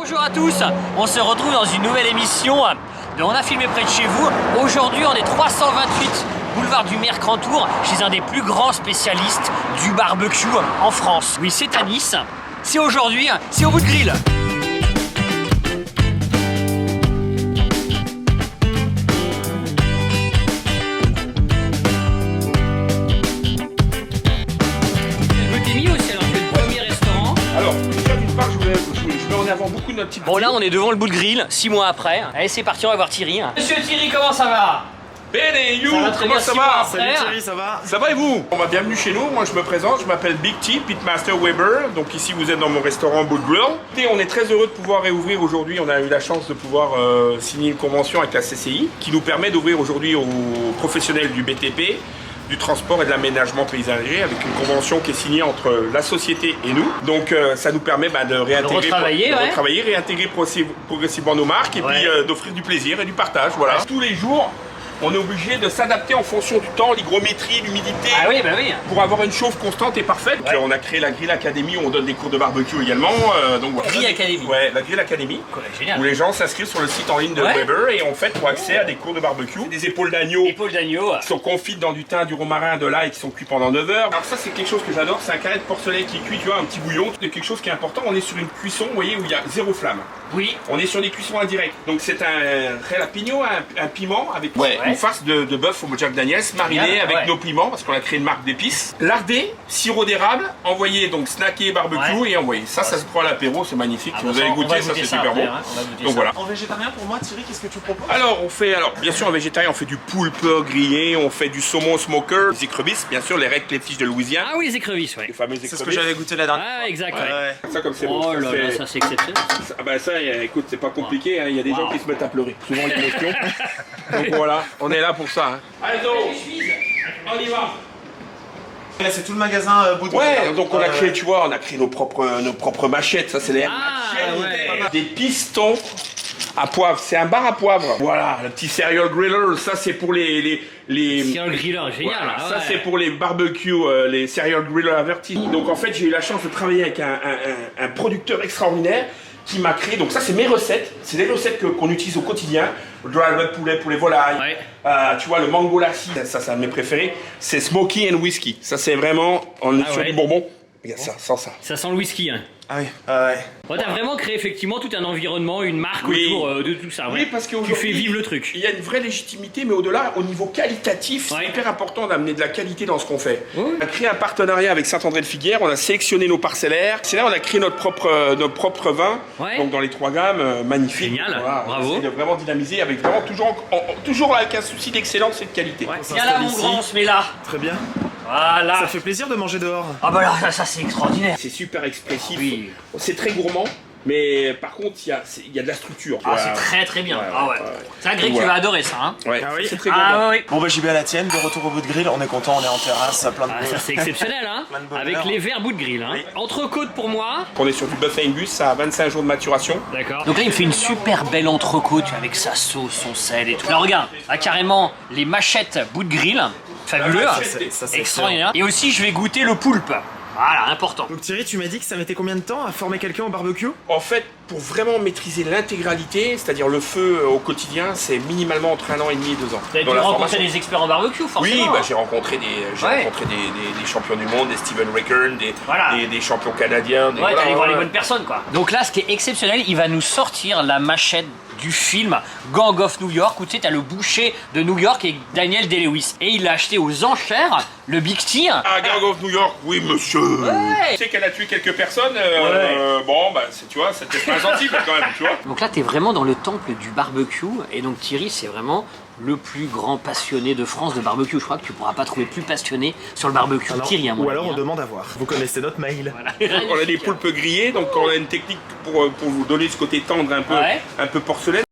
Bonjour à tous, on se retrouve dans une nouvelle émission de On a filmé près de chez vous. Aujourd'hui on est 328 boulevard du Mercantour, chez un des plus grands spécialistes du barbecue en France. Oui, c'est à Nice, c'est aujourd'hui, c'est au bout de grill. Avant beaucoup de notre type. Bon là on est devant le bout de grill, 6 mois après. Allez c'est parti, on va voir Thierry. Monsieur Thierry, comment ça va? Ben et you, comment ça va? Salut Thierry, ça va? Ça va et vous? On va bienvenue chez nous, moi je me présente, je m'appelle Big T, Pitmaster Weber. Donc ici vous êtes dans mon restaurant Boot Grill. Et on est très heureux de pouvoir réouvrir aujourd'hui, on a eu la chance de pouvoir signer une convention avec la CCI qui nous permet d'ouvrir aujourd'hui aux professionnels du BTP, du transport et de l'aménagement paysager, avec une convention qui est signée entre la société et nous. Donc ça nous permet de retravailler, réintégrer progressivement nos marques et puis d'offrir du plaisir et du partage. Voilà. Tous les jours, on est obligé de s'adapter en fonction du temps, l'hygrométrie, l'humidité, pour avoir une chauffe constante et parfaite. Donc, on a créé la Grill Academy où on donne des cours de barbecue également. Grill Academy. Ouais, la Grill Academy. Génial. Où les gens s'inscrivent sur le site en ligne de Weber et en fait ont accès à des cours de barbecue. Des épaules d'agneau. Qui sont confites dans du thym, du romarin, de l'ail et qui sont cuits pendant 9 heures. Alors ça c'est quelque chose que j'adore, c'est un carré de porcelaine qui cuit, tu vois, un petit bouillon. C'est quelque chose qui est important, on est sur une cuisson, vous voyez, où il y a zéro flamme. Oui. On est sur des cuissons indirectes. Donc c'est un jalapeno, un piment avec une farce de bœuf au Jack Daniels, mariné avec nos piments, parce qu'on a créé une marque d'épices. Lardé, sirop d'érable, envoyé donc snacké barbecue et envoyé. Ça se prend à l'apéro, c'est magnifique. Si vous allez goûter, ça c'est super bon. Donc voilà. En végétarien pour moi, Thierry, qu'est-ce que tu proposes? Alors bien sûr en végétarien, on fait du poulpe grillé, on fait du saumon smoker, des écrevisses, bien sûr les règles fiches de Louisiane. Ah oui, les écrevisses, Les fameuses écrevisses. C'est ce que j'avais goûté la dernière fois. Ah exact. Ça comme c'est bon. Oh là là, ça c'est exceptionnel. Ça, écoute, c'est pas compliqué, il y a des gens qui se mettent à pleurer, souvent l'émotion. Donc voilà, on est là pour ça. Allez, on y va. C'est tout le magasin bout de Ouais, donc on a créé, tu vois, on a créé nos propres machettes, ça c'est les machettes. Des pistons à poivre, c'est un bar à poivre. Voilà, le petit serial griller, ça c'est pour les serial griller, génial. Voilà, ça c'est pour les barbecues, les serial grillers avertis. Donc en fait, j'ai eu la chance de travailler avec un producteur extraordinaire qui m'a créé, donc ça c'est mes recettes, c'est des recettes qu'on utilise au quotidien, le dry rub poulet pour les volailles, tu vois le mango lassi, ça c'est un de mes préférés, c'est smoky and whisky, ça c'est vraiment, on est sur du bourbon, regarde ça, sans ça. Ça sent le whisky hein. Ah oui, ouais. Bon, t'as vraiment créé effectivement tout un environnement, une marque autour de tout ça. Oui, parce que tu fais vivre le truc. Il y a une vraie légitimité, mais au-delà, au niveau qualitatif, c'est hyper important d'amener de la qualité dans ce qu'on fait. On a créé un partenariat avec Saint-André-de-Figuière, on a sélectionné nos parcellaires. C'est là on a créé notre propre vin, donc dans les 3 gammes, magnifique. Génial, voilà, bravo. On essaie de vraiment dynamiser avec vraiment toujours avec un souci d'excellence et de qualité. Tiens là mon grand, on se met là. Très bien. Voilà. Ça fait plaisir de manger dehors. Ah bah là, ça c'est extraordinaire. C'est super expressif, Oui. C'est très gourmand. Mais par contre, il y a de la structure. Ah, c'est très très bien. C'est un grill, tu vas adorer ça. Hein. Ouais, ah oui, c'est très gourmand. Oui. Bon bah j'y vais à la tienne, de retour au bout de grill, on est content, on est en terrasse, ça plein de ça c'est exceptionnel hein. Avec les verts bouts de grill hein. Entrecôte pour moi. On est sur du bœuf Angus, ça a 25 jours de maturation. D'accord. Donc là il me fait une super belle entrecôte avec sa sauce, son sel et tout. Là regarde, carrément les machettes bout de grill, fabuleux, extraordinaire. Et aussi je vais goûter le poulpe. Voilà, important. Donc Thierry, tu m'as dit que ça mettait combien de temps à former quelqu'un au barbecue? En fait, pour vraiment maîtriser l'intégralité, c'est-à-dire le feu au quotidien, c'est minimalement entre 1 an et demi et 2 ans. Tu as dû rencontrer des experts en barbecue, forcément. Oui, j'ai rencontré des champions du monde, des Steven Rickern, des champions canadiens. T'es allé voir les bonnes personnes, quoi. Donc là, ce qui est exceptionnel, il va nous sortir la machette du film Gang of New York où tu sais t'as le boucher de New York et Daniel Day-Lewis et il l'a acheté aux enchères, le Big T. Ah, Gang of New York, oui monsieur. Tu sais qu'elle a tué quelques personnes, bon bah tu vois, c'était pas gentil quand même, tu vois. Donc là t'es vraiment dans le temple du barbecue et donc Thierry c'est vraiment le plus grand passionné de France de barbecue. Je crois que tu pourras pas trouver plus passionné sur le barbecue. Thierry, ou alors on demande à voir. Vous connaissez notre mail. Voilà. On a des poulpes grillés, donc on a une technique pour vous donner ce côté tendre un peu porcelaine.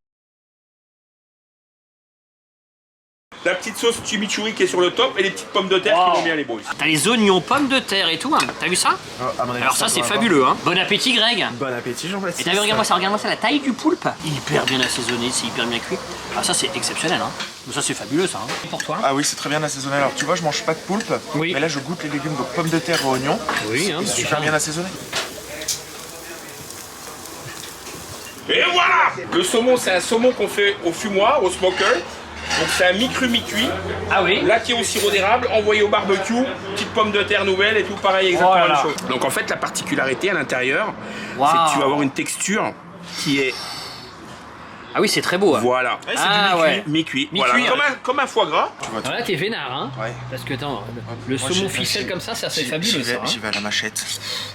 La petite sauce chimichurri qui est sur le top et les petites pommes de terre qui vont bien les boys. T'as les oignons pommes de terre et tout, hein. T'as vu ça? Alors ça c'est fabuleux hein. Bon appétit Greg. Bon appétit Jean-Baptiste. Et t'as vu, regarde-moi ça, la taille du poulpe. Hyper bien assaisonné, c'est hyper bien cuit. Ah ça c'est exceptionnel hein. Ça c'est fabuleux ça hein. Et pour toi? Ah oui c'est très bien assaisonné. Alors tu vois je mange pas de poulpe, mais là je goûte les légumes, donc pommes de terre et oignons. Oui hein. Super bien assaisonné. Et voilà. Le saumon, c'est un saumon qu'on fait au fumoir, au smoker. Donc c'est un mi-cru, mi-cuit. Ah oui. Là qui est au sirop d'érable, envoyé au barbecue, petite pomme de terre nouvelle et tout pareil, exactement la même chose. Donc en fait la particularité à l'intérieur, c'est que tu vas avoir une texture qui est... Ah oui, c'est très beau. Hein. Voilà. Ouais, c'est du Mi-cuit. Mi-cuit, Voilà. hein. Comme un foie gras. Tu vois tout. Voilà, t'es vénère, hein. Ouais. Parce que attends, le Moi, saumon j'y- ficelle j'y- comme ça, c'est j'y- fabuleux ça. J'y vais à la machette.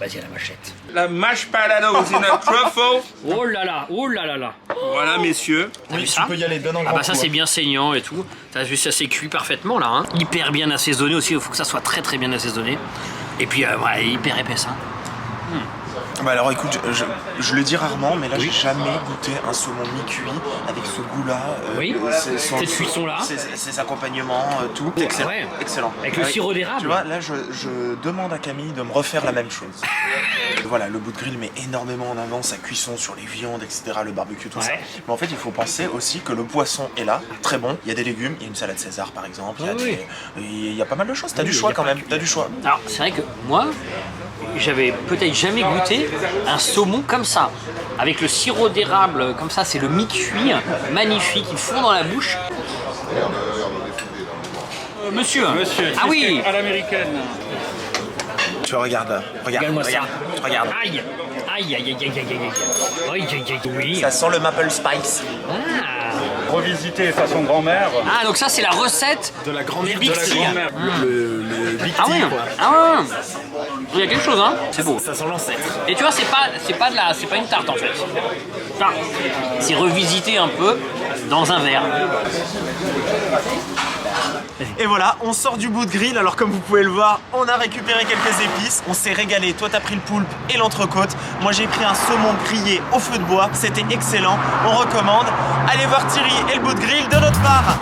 Vas-y à la machette. La mashed potatoes in a truffle. Oh là là, oh là là là. Voilà messieurs. T'as vu Tu ça? peux y aller bien en Ah grand bah ça coup, c'est hein. bien saignant et tout. T'as vu, ça s'est cuit parfaitement là. Hein. Hyper bien assaisonné aussi, il faut que ça soit très très bien assaisonné. Et puis ouais, hyper épaisse. Hein. Bah alors écoute, je le dis rarement, mais là j'ai jamais goûté un saumon mi-cuit avec ce goût-là. Oui, cette cuisson-là. Ces accompagnements, tout. Excellent. ouais. Excellent. Avec le sirop d'érable. Tu vois, là je demande à Camille de me refaire la même chose. Voilà, le bout de grill met énormément en avant sa cuisson sur les viandes, etc., le barbecue, tout ça. Ouais. Mais en fait, il faut penser aussi que le poisson est là, très bon. Il y a des légumes, il y a une salade César par exemple, il y a pas mal de choses. T'as du choix quand même, t'as du choix. Alors c'est vrai que moi, j'avais peut-être jamais goûté un saumon comme ça. Avec le sirop d'érable comme ça, c'est le mi-cuit, magnifique, il fond dans la bouche. Monsieur. Ah oui. À l'américaine. Tu regardes, Regarde-moi ça. regarde. Aïe. Aïe, aïe, aïe, aïe, aïe, aïe, aïe. Aïe, aïe, aïe, oui. Ça sent le maple spice. Ah. Revisité façon grand-mère. Ah, donc ça c'est la recette De la grand-mère Big De la T. grand-mère. Le Big Ah T, oui. quoi. Ah ouais. Il y a quelque chose, hein. C'est beau. Ça sent l'ancêtre. Et tu vois, c'est pas une tarte en fait. Enfin, c'est revisité un peu dans un verre. Et voilà, on sort du bout de grill, alors comme vous pouvez le voir, on a récupéré quelques épices, on s'est régalé. Toi t'as pris le poulpe et l'entrecôte, moi j'ai pris un saumon grillé au feu de bois, c'était excellent, on recommande. Allez voir Thierry et le bout de grill de notre part.